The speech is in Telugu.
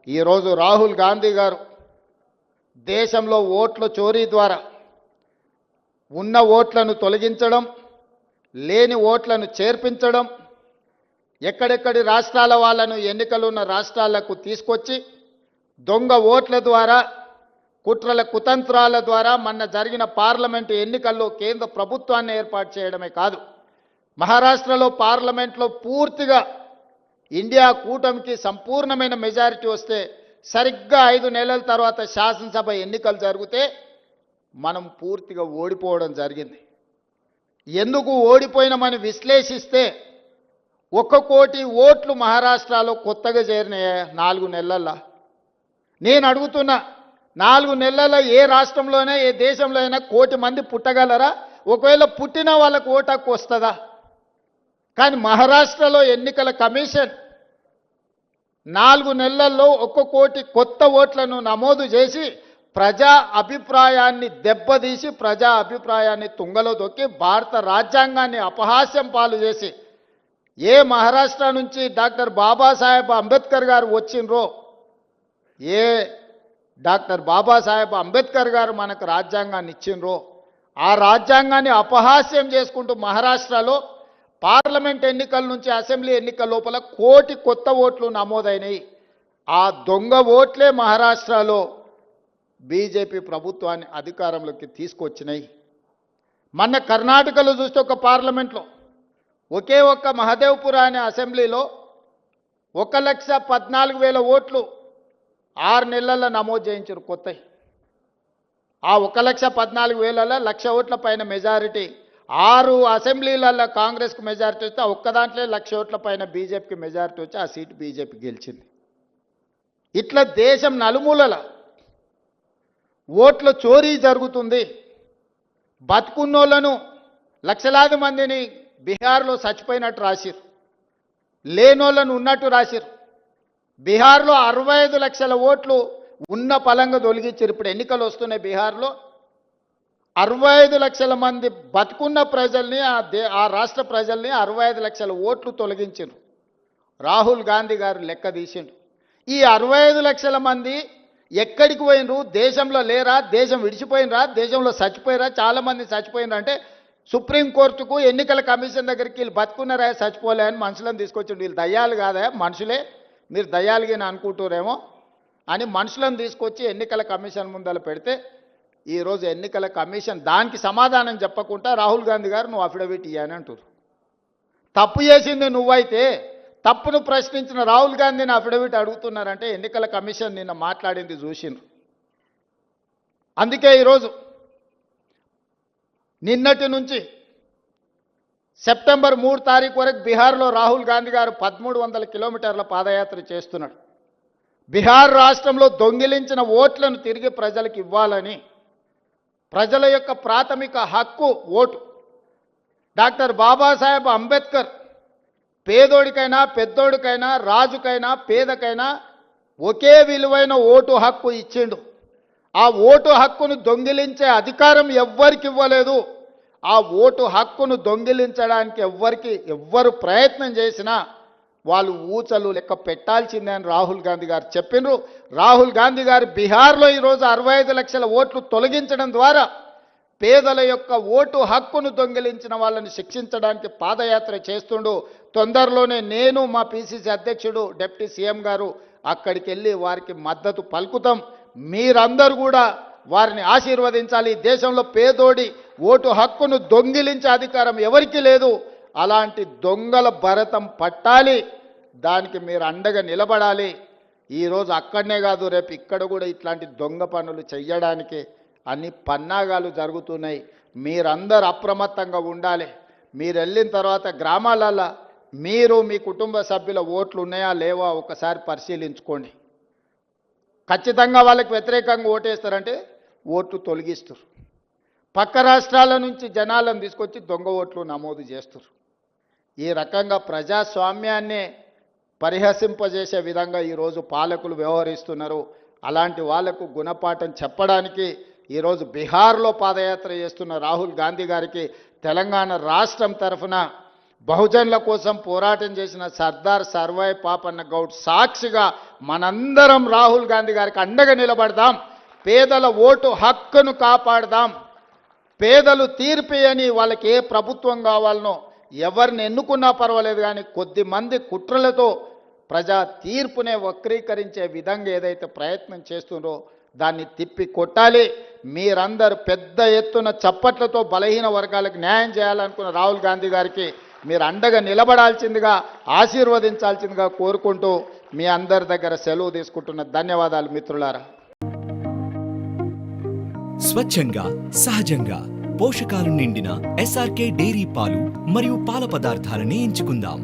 ఈరోజు రాహుల్ గాంధీ గారు దేశంలో ఓట్ల చోరీ ద్వారా ఉన్న ఓట్లను తొలగించడం, లేని ఓట్లను చేర్పించడం, ఎక్కడెక్కడి రాష్ట్రాల వాళ్ళను ఎన్నికలున్న రాష్ట్రాలకు తీసుకొచ్చి దొంగ ఓట్ల ద్వారా, కుట్రల కుతంత్రాల ద్వారా మొన్న జరిగిన పార్లమెంటు ఎన్నికల్లో కేంద్ర ప్రభుత్వాన్ని ఏర్పాటు చేయడమే కాదు, మహారాష్ట్రలో పార్లమెంట్లో పూర్తిగా ఇండియా కూటమికి సంపూర్ణమైన మెజారిటీ వస్తే సరిగ్గా 5 నెలల తర్వాత శాసనసభ ఎన్నికలు జరిగితే మనం పూర్తిగా ఓడిపోవడం జరిగింది. ఎందుకు ఓడిపోయినామని విశ్లేషిస్తే 1 కోటి ఓట్లు మహారాష్ట్రలో కొత్తగా చేరినాయి 4 నెలల్లో. నేను అడుగుతున్నా, 4 నెలల్లో ఏ రాష్ట్రంలోనే ఏ దేశంలో అయినా 1 కోటి మంది పుట్టగలరా? ఒకవేళ పుట్టిన వాళ్ళకు ఓటు హక్కు వస్తుందా? కానీ మహారాష్ట్రలో ఎన్నికల కమిషన్ 4 నెలల్లో 1 కోటి కొత్త ఓట్లను నమోదు చేసి ప్రజా అభిప్రాయాన్ని దెబ్బతీసి, ప్రజా అభిప్రాయాన్ని తుంగలో దొక్కి భారత రాజ్యాంగాన్ని అపహాస్యం పాలు చేసి, ఏ మహారాష్ట్ర నుంచి డాక్టర్ బాబాసాహెబ్ అంబేద్కర్ గారు వచ్చిండ్రో, ఏ డాక్టర్ బాబాసాహెబ్ అంబేద్కర్ గారు మనకు రాజ్యాంగాన్ని ఇచ్చిండ్రో, ఆ రాజ్యాంగాన్ని అపహాస్యం చేసుకుంటూ మహారాష్ట్రలో పార్లమెంట్ ఎన్నికల నుంచి అసెంబ్లీ ఎన్నికల లోపల 1 కోటి కొత్త ఓట్లు నమోదైనాయి. ఆ దొంగ ఓట్లే మహారాష్ట్రలో బీజేపీ ప్రభుత్వాన్ని అధికారంలోకి తీసుకొచ్చినాయి. మొన్న కర్ణాటకలో చూస్తే ఒక పార్లమెంట్లో ఒకే ఒక్క మహదేవ్పుర అనే అసెంబ్లీలో 1,14,000 ఓట్లు 6 నెలల్లో నమోదు చేయించారు కొత్తవి. ఆ 1,14,000లలో 1,00,000 ఓట్ల పైన మెజారిటీ, 6 అసెంబ్లీలలో కాంగ్రెస్కు మెజారిటీ వస్తే ఆ ఒక్క దాంట్లో 1,00,000 ఓట్ల పైన బీజేపీకి మెజారిటీ వచ్చి ఆ సీటు బీజేపీ గెలిచింది. ఇట్లా దేశం నలుమూలల ఓట్ల చోరీ జరుగుతుంది. బతుకున్నోళ్లను లక్షలాది మందిని బీహార్లో చచ్చిపోయినట్టు రాసిరు, లేనోళ్లను ఉన్నట్టు రాసిరు. బీహార్లో 65 లక్షల ఓట్లు ఉన్న పలంగా తొలగించారు. ఇప్పుడు ఎన్నికలు వస్తున్నాయి బీహార్లో. 65 లక్షల మంది బతుకున్న ప్రజల్ని, ఆ రాష్ట్ర ప్రజల్ని 65 లక్షల ఓట్లు తొలగించారు. రాహుల్ గాంధీ గారు లెక్క తీసిండు. ఈ 65 లక్షల మంది ఎక్కడికి పోయినరు? దేశంలో లేరా? దేశం విడిచిపోయినరా? దేశంలో చచ్చిపోయినరా? చాలామంది చచ్చిపోయినరా అంటే సుప్రీంకోర్టుకు, ఎన్నికల కమిషన్ దగ్గరికి వీళ్ళు బతుకున్నారా చచ్చిపోలే అని మనుషులను తీసుకొచ్చిండు. వీళ్ళు దయ్యాలు కాదా? మనుషులే, మీరు దయ్యాలుగా అనుకుంటారేమో అని మనుషులను తీసుకొచ్చి ఎన్నికల కమిషన్ ముందర పెడితే ఈరోజు ఎన్నికల కమిషన్ దానికి సమాధానం చెప్పకుండా రాహుల్ గాంధీ గారు నువ్వు అఫిడవిట్ ఇయ్యని అంటారు. తప్పు చేసింది నువ్వైతే తప్పును ప్రశ్నించిన రాహుల్ గాంధీని అఫిడవిట్ అడుగుతున్నారంటే ఎన్నికల కమిషన్ నిన్న మాట్లాడింది చూసిండ్రు. అందుకే ఈరోజు నిన్నటి నుంచి సెప్టెంబర్ 3 తారీఖు వరకు బీహార్లో రాహుల్ గాంధీ గారు 1300 కిలోమీటర్ల పాదయాత్ర చేస్తున్నాడు. బీహార్ రాష్ట్రంలో దొంగిలించిన ఓట్లను తిరిగి ప్రజలకు ఇవ్వాలని, ప్రజల యొక్క ప్రాథమిక హక్కు ఓటు. డాక్టర్ బాబాసాహెబ్ అంబేద్కర్ పేదోడికైనా పెద్దోడికైనా రాజుకైనా పేదకైనా ఒకే విలువైన ఓటు హక్కు ఇచ్చిండు. ఆ ఓటు హక్కును దొంగిలించే అధికారం ఎవ్వరికి ఇవ్వలేదు. ఆ ఓటు హక్కును దొంగిలించడానికి ఎవ్వరు ప్రయత్నం చేసినా వాళ్ళు ఊచలు లెక్క పెట్టాల్సిందే అని రాహుల్ గాంధీ గారు చెప్పిండ్రు. రాహుల్ గాంధీ గారు బీహార్లో ఈరోజు 65 లక్షల ఓట్లు తొలగించడం ద్వారా పేదల యొక్క ఓటు హక్కును దొంగిలించిన వాళ్ళని శిక్షించడానికి పాదయాత్ర చేస్తుండు. తొందరలోనే నేను, మా పిసిసి అధ్యక్షుడు డిప్యూటీ సీఎం గారు అక్కడికి వెళ్ళి వారికి మద్దతు పలుకుతాం. మీరందరూ కూడా వారిని ఆశీర్వదించాలి. దేశంలో పేదోడి ఓటు హక్కును దొంగిలించే అధికారం ఎవరికీ లేదు. అలాంటి దొంగల భరతం పట్టాలి, దానికి మీరు అండగా నిలబడాలి. ఈరోజు అక్కడనే కాదు, రేపు ఇక్కడ కూడా ఇట్లాంటి దొంగ పనులు చెయ్యడానికి అన్ని పన్నాగాలు జరుగుతున్నాయి. మీరందరూ అప్రమత్తంగా ఉండాలి. మీరు వెళ్ళిన తర్వాత గ్రామాలలో మీరు మీ కుటుంబ సభ్యుల ఓట్లు ఉన్నాయా లేవా ఒకసారి పరిశీలించుకోండి. ఖచ్చితంగా వాళ్ళకి వ్యతిరేకంగా ఓటేస్తారంటే ఓట్లు తొలగిస్తారు. పక్క రాష్ట్రాల నుంచి జనాలను తీసుకొచ్చి దొంగ ఓట్లు నమోదు చేస్తారు. ఈ రకంగా ప్రజాస్వామ్యాన్నే పరిహసింపజేసే విధంగా ఈరోజు పాలకులు వ్యవహరిస్తున్నారు. అలాంటి వాళ్లకు గుణపాఠం చెప్పడానికి ఈరోజు బీహార్లో పాదయాత్ర చేస్తున్న రాహుల్ గాంధీ గారికి తెలంగాణ రాష్ట్రం తరఫున బహుజనుల కోసం పోరాటం చేసిన సర్దార్ సర్వాయి పాపన్న గౌడ్ సాక్షిగా మనందరం రాహుల్ గాంధీ గారికి అండగా నిలబడదాం. పేదల ఓటు హక్కును కాపాడదాం. పేదలు తీర్పియని వాళ్ళకి ఏ ప్రభుత్వం కావాలనో ఎవరిని ఎన్నుకున్నా పర్వాలేదు, కానీ కొద్ది మంది కుట్రలతో ప్రజా తీర్పునే వక్రీకరించే విధంగా ఏదైతే ప్రయత్నం చేస్తుందో దాన్ని తిప్పి కొట్టాలి. మీరందరూ పెద్ద ఎత్తున చప్పట్లతో బలహీన వర్గాలకు న్యాయం చేయాలనుకున్న రాహుల్ గాంధీ గారికి మీరు అండగా నిలబడాల్సిందిగా, ఆశీర్వదించాల్సిందిగా కోరుకుంటూ మీ అందరి దగ్గర సెలవు తీసుకుంటున్న ధన్యవాదాలు మిత్రులారా. స్వచ్ఛంగా, సహజంగా పోషకాలు నిండిన SRK డైరీ పాలు మరియు పాల పదార్థాలని ఎంచుకుందాం.